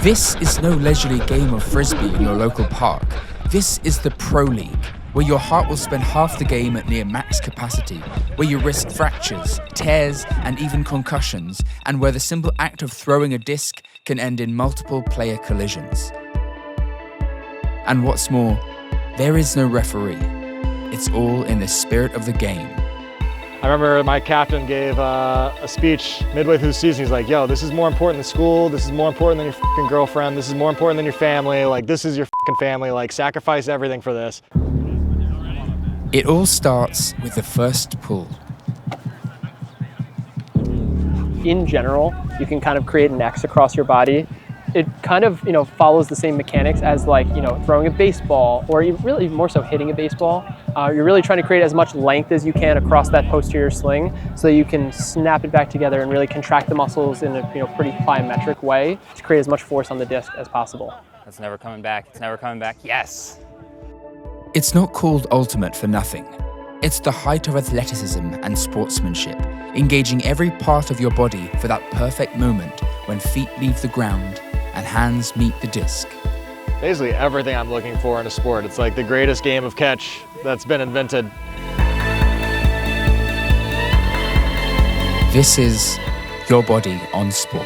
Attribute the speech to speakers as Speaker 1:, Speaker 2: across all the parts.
Speaker 1: This is no leisurely game of frisbee in your local park. This is the Pro League, where your heart will spend half the game at near max capacity, where you risk fractures, tears, and even concussions, and where the simple act of throwing a disc can end in multiple player collisions. And what's more, there is no referee. It's all in the spirit of the game.
Speaker 2: I remember my captain gave a speech midway through the season. He's like, yo, this is more important than school. This is more important than your fucking girlfriend. This is more important than your family. Like, this is your fucking family. Like, sacrifice everything for this.
Speaker 1: It all starts with the first pull.
Speaker 3: In general, you can kind of create an X across your body. It kind of, follows the same mechanics as throwing a baseball, or really more so hitting a baseball. You're really trying to create as much length as you can across that posterior sling so that you can snap it back together and really contract the muscles in a pretty plyometric way to create as much force on the disc as possible.
Speaker 4: It's never coming back. It's never coming back. Yes!
Speaker 1: It's not called ultimate for nothing. It's the height of athleticism and sportsmanship, engaging every part of your body for that perfect moment when feet leave the ground and hands meet the disc.
Speaker 2: Basically everything I'm looking for in a sport. It's like the greatest game of catch that's been invented.
Speaker 1: This is Your Body on Sport.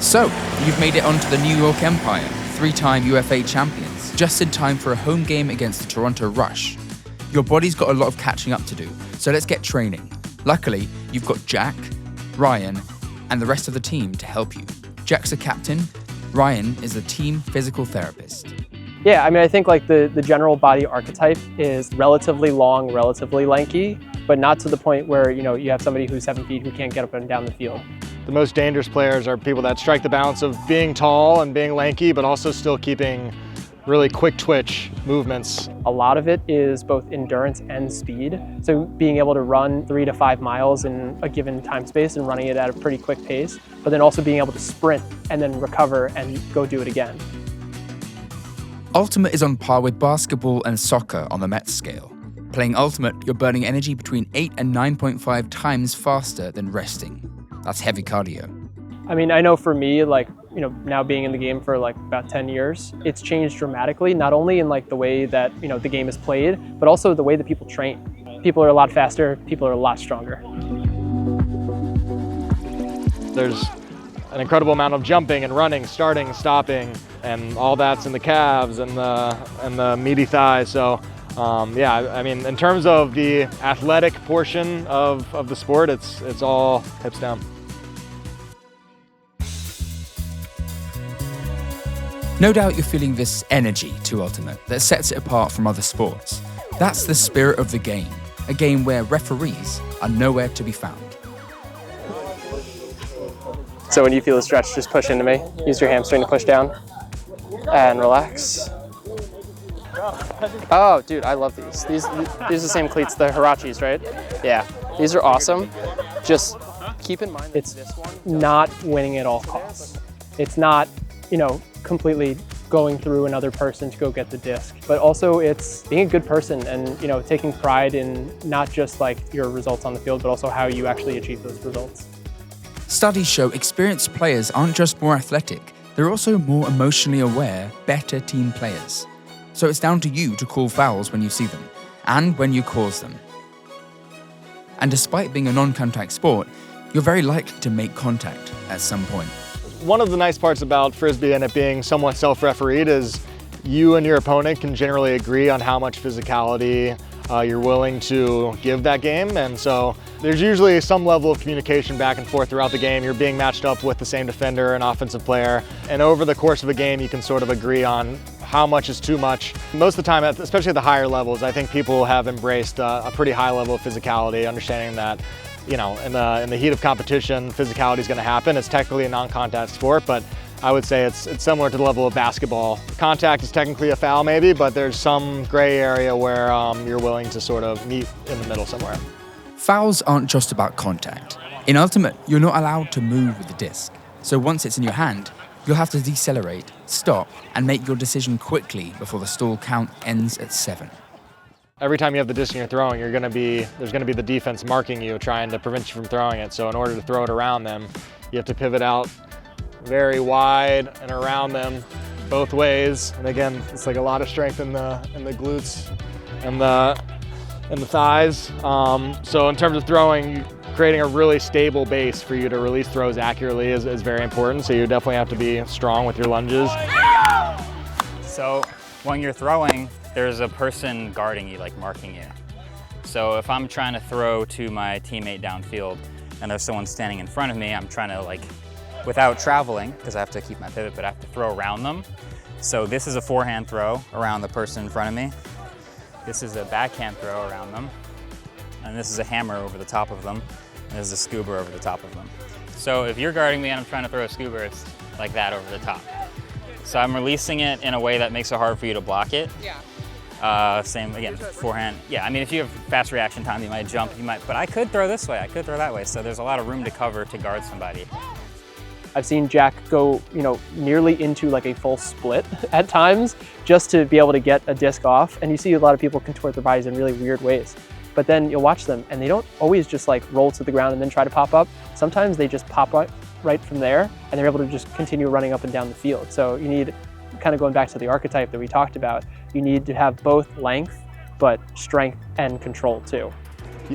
Speaker 1: So, you've made it onto the New York Empire, 3-time UFA champions, just in time for a home game against the Toronto Rush. Your body's got a lot of catching up to do, so let's get training. Luckily, you've got Jack, Ryan, and the rest of the team to help you. Jack's the captain, Ryan is the team physical therapist.
Speaker 3: Yeah, I think the general body archetype is relatively long, relatively lanky, but not to the point where you have somebody who's 7 feet who can't get up and down the field.
Speaker 2: The most dangerous players are people that strike the balance of being tall and being lanky, but also still keeping really quick twitch movements.
Speaker 3: A lot of it is both endurance and speed. So being able to run 3 to 5 miles in a given time space and running it at a pretty quick pace, but then also being able to sprint and then recover and go do it again.
Speaker 1: Ultimate is on par with basketball and soccer on the Met scale. Playing Ultimate, you're burning energy between 8 and 9.5 times faster than resting. That's heavy cardio.
Speaker 3: I know for me, now being in the game for about 10 years, it's changed dramatically, not only in the way that, the game is played, but also the way that people train. People are a lot faster, people are a lot stronger.
Speaker 2: There's an incredible amount of jumping and running, starting, stopping, and all that's in the calves and the meaty thighs. So in terms of the athletic portion of the sport, it's all hips down.
Speaker 1: No doubt you're feeling this energy to Ultimate that sets it apart from other sports. That's the spirit of the game, a game where referees are nowhere to be found.
Speaker 3: So when you feel a stretch, just push into me. Use your hamstring to push down and relax. Oh, dude, I love these. These are the same cleats, the Hirachis, right? Yeah, these are awesome. Just keep in mind it's this one, not winning at all costs. It's not, completely going through another person to go get the disc, but also it's being a good person and, taking pride in not just your results on the field, but also how you actually achieve those results.
Speaker 1: Studies show experienced players aren't just more athletic, they're also more emotionally aware, better team players. So it's down to you to call fouls when you see them, and when you cause them. And despite being a non-contact sport, you're very likely to make contact at some point.
Speaker 2: One of the nice parts about Frisbee and it being somewhat self-refereed is you and your opponent can generally agree on how much physicality you're willing to give that game. And so there's usually some level of communication back and forth throughout the game. You're being matched up with the same defender, an offensive player. And over the course of a game, you can sort of agree on how much is too much. Most of the time, especially at the higher levels, I think people have embraced a pretty high level of physicality, understanding that in the heat of competition, physicality is going to happen. It's technically a non-contact sport, but I would say it's similar to the level of basketball. Contact is technically a foul maybe, but there's some gray area where you're willing to sort of meet in the middle somewhere.
Speaker 1: Fouls aren't just about contact. In Ultimate, you're not allowed to move with the disc. So once it's in your hand, you'll have to decelerate, stop, and make your decision quickly before the stall count ends at 7.
Speaker 2: Every time you have the disc and you're throwing, there's gonna be the defense marking you, trying to prevent you from throwing it. So in order to throw it around them, you have to pivot out very wide and around them both ways. And again, it's like a lot of strength in the glutes and the thighs. So in terms of throwing, creating a really stable base for you to release throws accurately is very important. So you definitely have to be strong with your lunges.
Speaker 4: So when you're throwing, there's a person guarding you, like marking you. So if I'm trying to throw to my teammate downfield and there's someone standing in front of me, I'm trying to, like, without traveling, because I have to keep my pivot, but I have to throw around them. So this is a forehand throw around the person in front of me. This is a backhand throw around them. And this is a hammer over the top of them. And this is a scuba over the top of them. So if you're guarding me and I'm trying to throw a scuba, it's like that over the top. So I'm releasing it in a way that makes it hard for you to block it. Yeah. Same, again, forehand. Yeah, I mean, if you have fast reaction time, you might jump, but I could throw this way, I could throw that way. So there's a lot of room to cover to guard somebody.
Speaker 3: I've seen Jack go, nearly into like a full split at times just to be able to get a disc off. And you see a lot of people contort their bodies in really weird ways. But then you'll watch them and they don't always just like roll to the ground and then try to pop up. Sometimes they just pop right from there and they're able to just continue running up and down the field. So you need, kind of going back to the archetype that we talked about, you need to have both length, but strength and control too.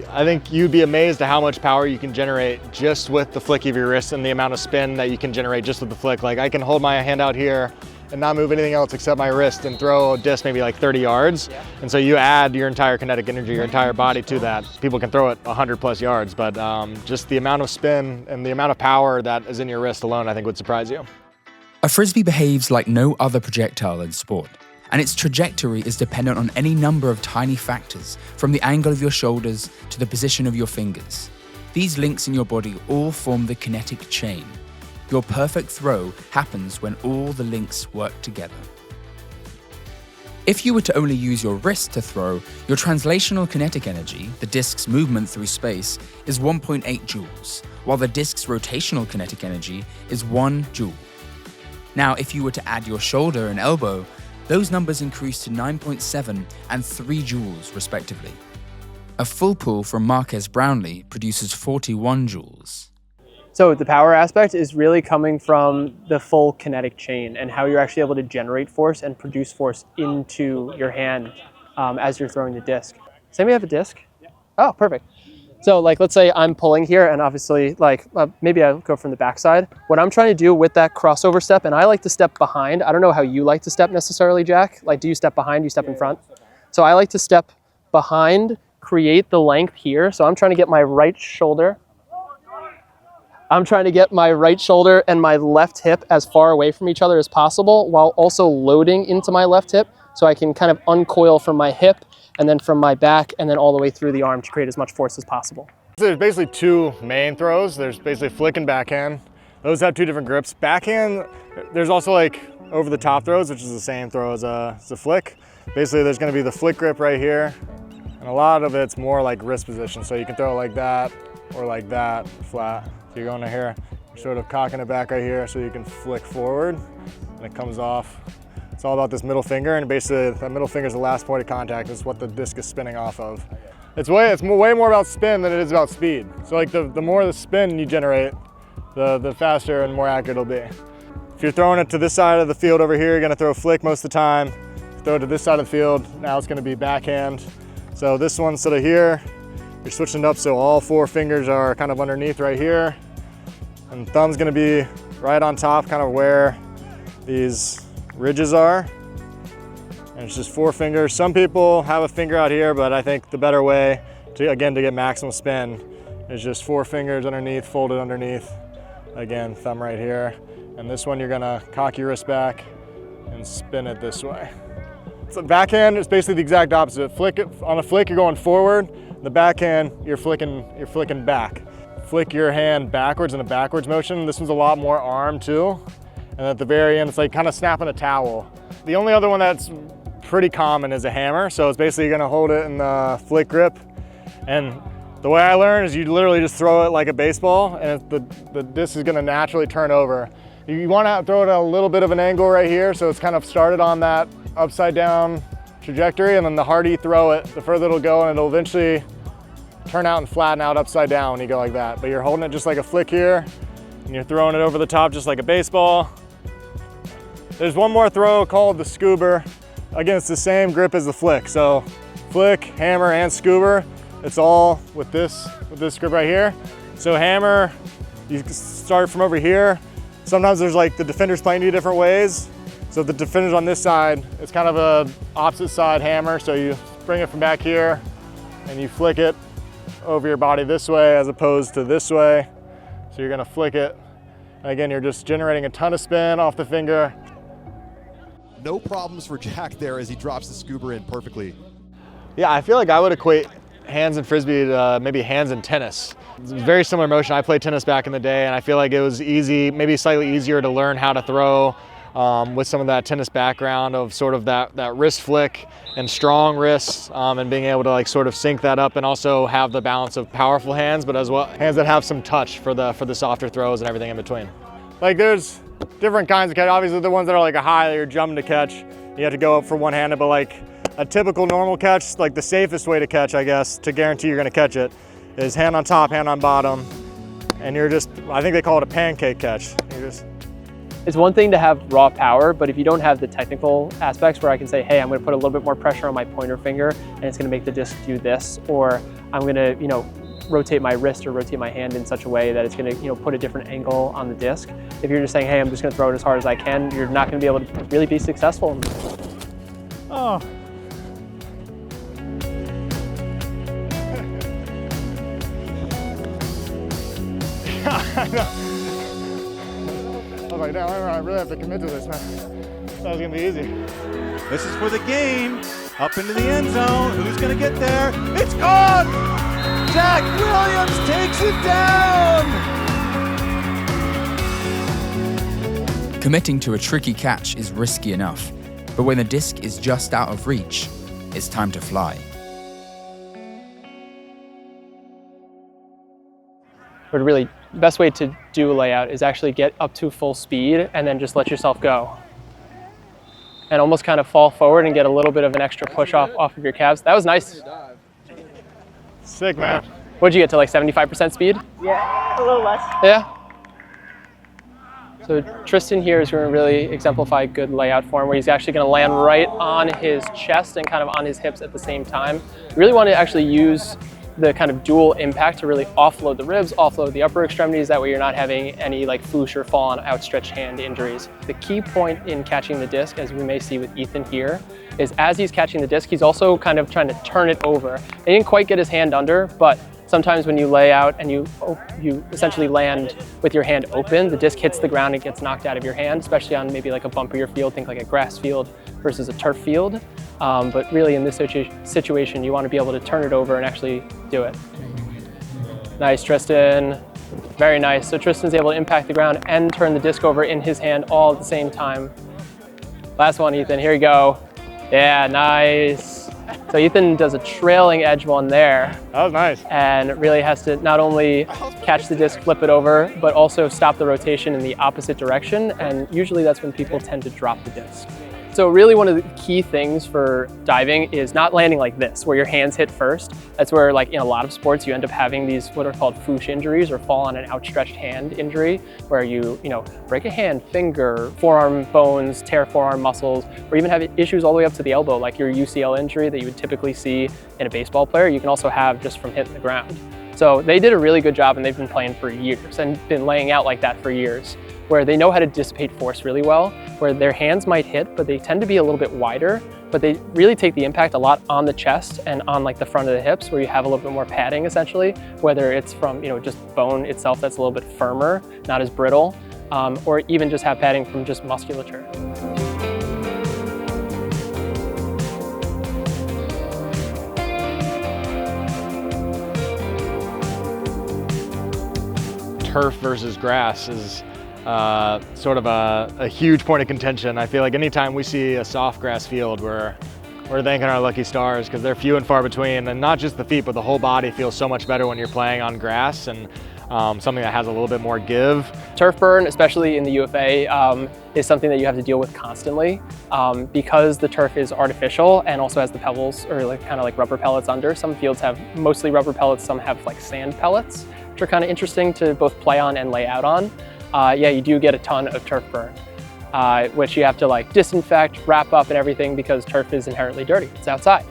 Speaker 2: I think you'd be amazed at how much power you can generate just with the flick of your wrist and the amount of spin that you can generate just with the flick. Like I can hold my hand out here and not move anything else except my wrist and throw a disc maybe like 30 yards. Yeah. And so you add your entire kinetic energy, your entire body to that. People can throw it 100+ yards, but just the amount of spin and the amount of power that is in your wrist alone, I think would surprise you.
Speaker 1: A Frisbee behaves like no other projectile in sport, and its trajectory is dependent on any number of tiny factors, from the angle of your shoulders to the position of your fingers. These links in your body all form the kinetic chain. Your perfect throw happens when all the links work together. If you were to only use your wrist to throw, your translational kinetic energy, the disc's movement through space, is 1.8 joules, while the disc's rotational kinetic energy is 1 joule. Now, if you were to add your shoulder and elbow, those numbers increase to 9.7 and 3 joules, respectively. A full pull from Marques Brownlee produces 41 joules.
Speaker 3: So the power aspect is really coming from the full kinetic chain and how you're actually able to generate force and produce force into your hand as you're throwing the disc. Does anybody have a disc? Yeah. Oh, perfect. So like, let's say I'm pulling here and obviously like, maybe I'll go from the backside. What I'm trying to do with that crossover step, and I like to step behind. I don't know how you like to step necessarily, Jack. Like, do you step behind, you step in front? So I like to step behind, create the length here. So I'm trying to get my right shoulder. I'm trying to get my right shoulder and my left hip as far away from each other as possible while also loading into my left hip so I can kind of uncoil from my hip and then from my back and then all the way through the arm to create as much force as possible.
Speaker 2: There's basically two main throws. There's basically flick and backhand. Those have two different grips. Backhand, there's also like over the top throws, which is the same throw as a flick. Basically there's gonna be the flick grip right here. And a lot of it's more like wrist position. So you can throw it like that or like that, flat. So you're going to here, sort of cocking it back right here so you can flick forward and it comes off. It's all about this middle finger, and basically that middle finger is the last point of contact. It's what the disc is spinning off of. It's way more about spin than it is about speed. So like the more the spin you generate, the faster and more accurate it'll be. If you're throwing it to this side of the field over here, you're gonna throw flick most of the time. If you throw it to this side of the field, now it's gonna be backhand. So this one instead of here, you're switching it up so all 4 fingers are kind of underneath right here. And thumb's gonna be right on top, kind of where these ridges are. And it's just 4 fingers. Some people have a finger out here, but I think the better way to get maximum spin is just 4 fingers underneath, folded underneath. Again, thumb right here. And this one, you're gonna cock your wrist back and spin it this way. So backhand is basically the exact opposite. On a flick, you're going forward. The backhand, you're flicking back. Flick your hand backwards in a backwards motion. This one's a lot more arm too. And at the very end, it's like kind of snapping a towel. The only other one that's pretty common is a hammer. So it's basically you're gonna hold it in the flick grip. And the way I learned is you literally just throw it like a baseball and the disc is gonna naturally turn over. You wanna throw it at a little bit of an angle right here. So it's kind of started on that upside down trajectory, and then the harder you throw it, the further it'll go, and it'll eventually turn out and flatten out upside down when you go like that. But you're holding it just like a flick here, and you're throwing it over the top just like a baseball. There's one more throw called the scoober. Again, it's the same grip as the flick. So flick, hammer, and scoober, it's all with this grip right here. So hammer, you start from over here. Sometimes there's like the defender's playing you different ways. So the defender's on this side, it's kind of a opposite side hammer. So you bring it from back here and you flick it over your body this way as opposed to this way. So you're gonna flick it. And again, you're just generating a ton of spin off the finger.
Speaker 5: No problems for Jack there as he drops the scoober in perfectly.
Speaker 2: Yeah, I feel like I would equate hands in Frisbee to maybe hands in tennis. It's a very similar motion. I played tennis back in the day, and I feel like it was easy, maybe slightly easier to learn how to throw with some of that tennis background of sort of that wrist flick and strong wrists and being able to like sort of sync that up and also have the balance of powerful hands, but as well hands that have some touch for the softer throws and everything in between. Like there's different kinds of catch. Obviously the ones that are like a high that you're jumping to catch, you have to go up for one-handed, but like a typical normal catch, like the safest way to catch, I guess, to guarantee you're gonna catch it, is hand on top, hand on bottom, and you're just, I think they call it a pancake catch.
Speaker 3: It's one thing to have raw power, but if you don't have the technical aspects where I can say, hey, I'm gonna put a little bit more pressure on my pointer finger and it's gonna make the disc do this, or I'm gonna, rotate my wrist or rotate my hand in such a way that it's gonna, put a different angle on the disc. If you're just saying, hey, I'm just gonna throw it as hard as I can, you're not gonna be able to really be successful.
Speaker 2: Oh. I know. I was like, damn, I really have to commit to this, man. That was gonna be easy.
Speaker 5: This is for the game. Up into the end zone. Who's gonna get there? It's gone! Jack Williams takes it down!
Speaker 1: Committing to a tricky catch is risky enough, but when the disc is just out of reach, it's time to fly.
Speaker 3: But really, the best way to do a layout is actually get up to full speed and then just let yourself go. And almost kind of fall forward and get a little bit of an extra push off of your calves. That was nice.
Speaker 2: Sick, man.
Speaker 3: What'd you get to, like 75% speed?
Speaker 6: Yeah, a little less.
Speaker 3: Yeah. So Tristan here is going to really exemplify good layout form where he's actually going to land right on his chest and kind of on his hips at the same time. You really want to actually use the kind of dual impact to really offload the ribs, offload the upper extremities. That way you're not having any like floosh or fall on outstretched hand injuries. The key point in catching the disc, as we may see with Ethan here, is as he's catching the disc, he's also kind of trying to turn it over. He didn't quite get his hand under, but sometimes when you lay out and you essentially land with your hand open, the disc hits the ground and gets knocked out of your hand, especially on maybe like a bumpier field, think like a grass field versus a turf field. But really in this situation, you want to be able to turn it over and actually do it. Nice, Tristan. Very nice. So Tristan's able to impact the ground and turn the disc over in his hand all at the same time. Last one, Ethan. Here you go. Yeah, nice. So Ethan does a trailing edge one there.
Speaker 2: That was nice.
Speaker 3: And really has to not only catch the disc, flip it over, but also stop the rotation in the opposite direction. And usually that's when people tend to drop the disc. So really one of the key things for diving is not landing like this, where your hands hit first. That's where, like in a lot of sports, you end up having these what are called foosh injuries or fall on an outstretched hand injury, where you break a hand, finger, forearm bones, tear forearm muscles, or even have issues all the way up to the elbow, like your UCL injury that you would typically see in a baseball player, you can also have just from hitting the ground. So they did a really good job, and they've been playing for years and been laying out like that for years, where they know how to dissipate force really well, where their hands might hit, but they tend to be a little bit wider, but they really take the impact a lot on the chest and on like the front of the hips, where you have a little bit more padding essentially, whether it's from just bone itself that's a little bit firmer, not as brittle, or even just have padding from just musculature.
Speaker 2: Turf versus grass is sort of a huge point of contention. I feel like anytime we see a soft grass field, we're thanking our lucky stars, because they're few and far between, and not just the feet, but the whole body feels so much better when you're playing on grass. And something that has a little bit more give.
Speaker 3: Turf burn, especially in the UFA, is something that you have to deal with constantly because the turf is artificial and also has the pebbles or kind of like rubber pellets under. Some fields have mostly rubber pellets, some have like sand pellets, which are kind of interesting to both play on and lay out on. Yeah, you do get a ton of turf burn, which you have to like disinfect, wrap up and everything because turf is inherently dirty, it's outside.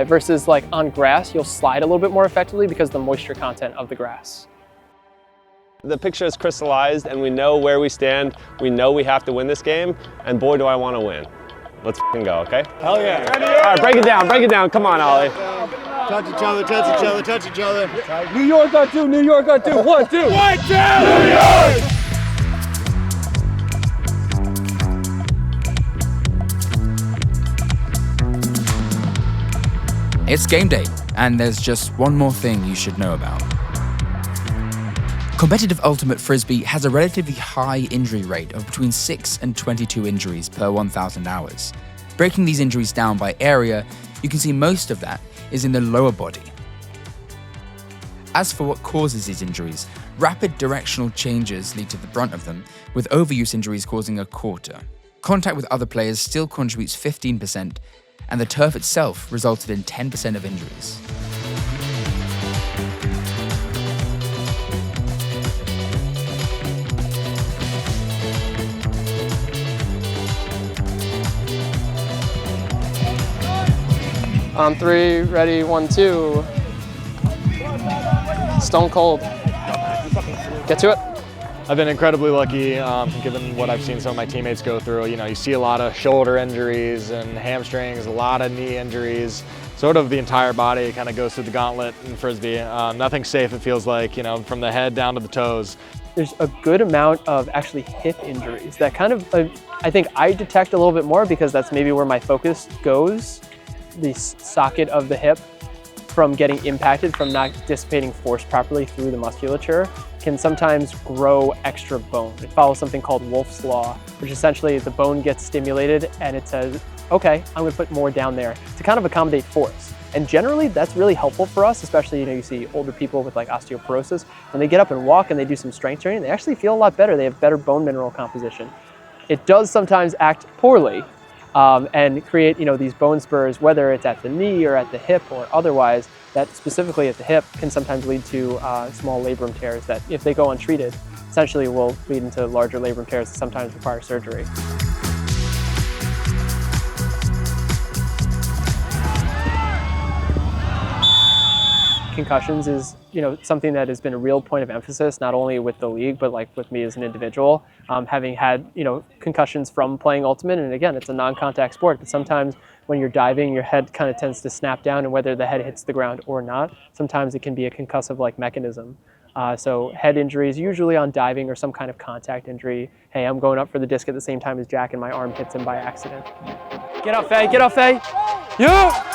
Speaker 3: Versus like on grass, you'll slide a little bit more effectively because of the moisture content of the grass.
Speaker 6: The picture is crystallized and we know where we stand. We know we have to win this game, and boy, do I want to win. Let's f***ing go, okay?
Speaker 5: Hell yeah.
Speaker 6: All right, break it down. Come on, Ollie.
Speaker 5: Touch each other, touch each other, touch each other. New York got two, New York got two. 1, 2. 1, 2! New York!
Speaker 1: It's game day, and there's just one more thing you should know about. Competitive Ultimate Frisbee has a relatively high injury rate of between 6 and 22 injuries per 1,000 hours. Breaking these injuries down by area, you can see most of that is in the lower body. As for what causes these injuries, rapid directional changes lead to the brunt of them, with overuse injuries causing a quarter. Contact with other players still contributes 15%, and the turf itself resulted in 10% of injuries.
Speaker 3: On 3, ready, 1, 2. Stone cold. Get to it.
Speaker 2: I've been incredibly lucky given what I've seen some of my teammates go through. You know, you see a lot of shoulder injuries and hamstrings, a lot of knee injuries. Sort of the entire body kind of goes through the gauntlet in Frisbee. Nothing safe, it feels like, you know, from the head down to the toes.
Speaker 3: There's a good amount of actually hip injuries that kind of, I think I detect a little bit more because that's maybe where my focus goes. The socket of the hip from getting impacted from not dissipating force properly through the musculature can sometimes grow extra bone. It follows something called Wolff's Law, which essentially the bone gets stimulated and it says, okay, I'm gonna put more down there to kind of accommodate force. And generally that's really helpful for us, especially, you know, you see older people with like osteoporosis, when they get up and walk and they do some strength training, they actually feel a lot better. They have better bone mineral composition. It does sometimes act poorly and create, you know, these bone spurs, whether it's at the knee or at the hip or otherwise, that specifically at the hip can sometimes lead to small labrum tears that, if they go untreated, essentially will lead into larger labrum tears that sometimes require surgery. Concussions is, you know, something that has been a real point of emphasis, not only with the league, but like with me as an individual, having had, you know, concussions from playing Ultimate. And again, it's a non-contact sport, but sometimes when you're diving, your head kind of tends to snap down, and whether the head hits the ground or not, sometimes it can be a concussive-like mechanism. So head injuries, usually on diving or some kind of contact injury. Hey, I'm going up for the disc at the same time as Jack and my arm hits him by accident. Get up, Faye, get up, Faye. Yeah!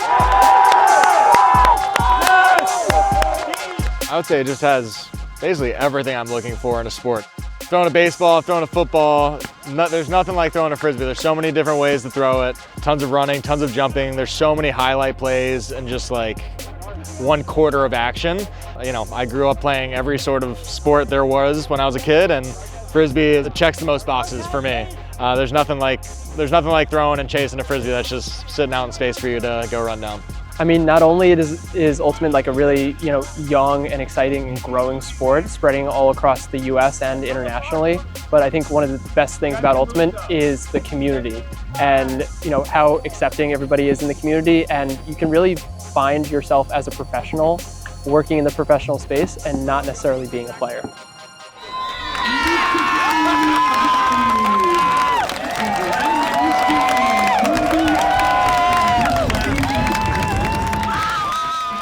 Speaker 2: I would say it just has basically everything I'm looking for in a sport. Throwing a baseball, throwing a football, there's nothing like throwing a Frisbee. There's so many different ways to throw it. Tons of running, tons of jumping. There's so many highlight plays and just like 1/4 of action. You know, I grew up playing every sort of sport there was when I was a kid, and Frisbee checks the most boxes for me. There's nothing like throwing and chasing a Frisbee that's just sitting out in space for you to go run down.
Speaker 3: I mean, not only is Ultimate like a really, you know, young and exciting and growing sport, spreading all across the US and internationally, but I think one of the best things about Ultimate is the community and, you know, how accepting everybody is in the community, and you can really find yourself as a professional working in the professional space and not necessarily being a player.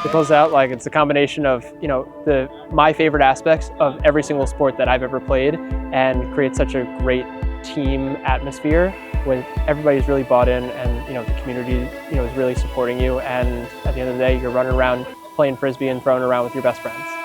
Speaker 3: To close out, like, it's a combination of, you know, my favorite aspects of every single sport that I've ever played, and create such a great team atmosphere when everybody's really bought in, and, you know, the community, you know, is really supporting you, and at the end of the day, you're running around playing Frisbee and throwing around with your best friends.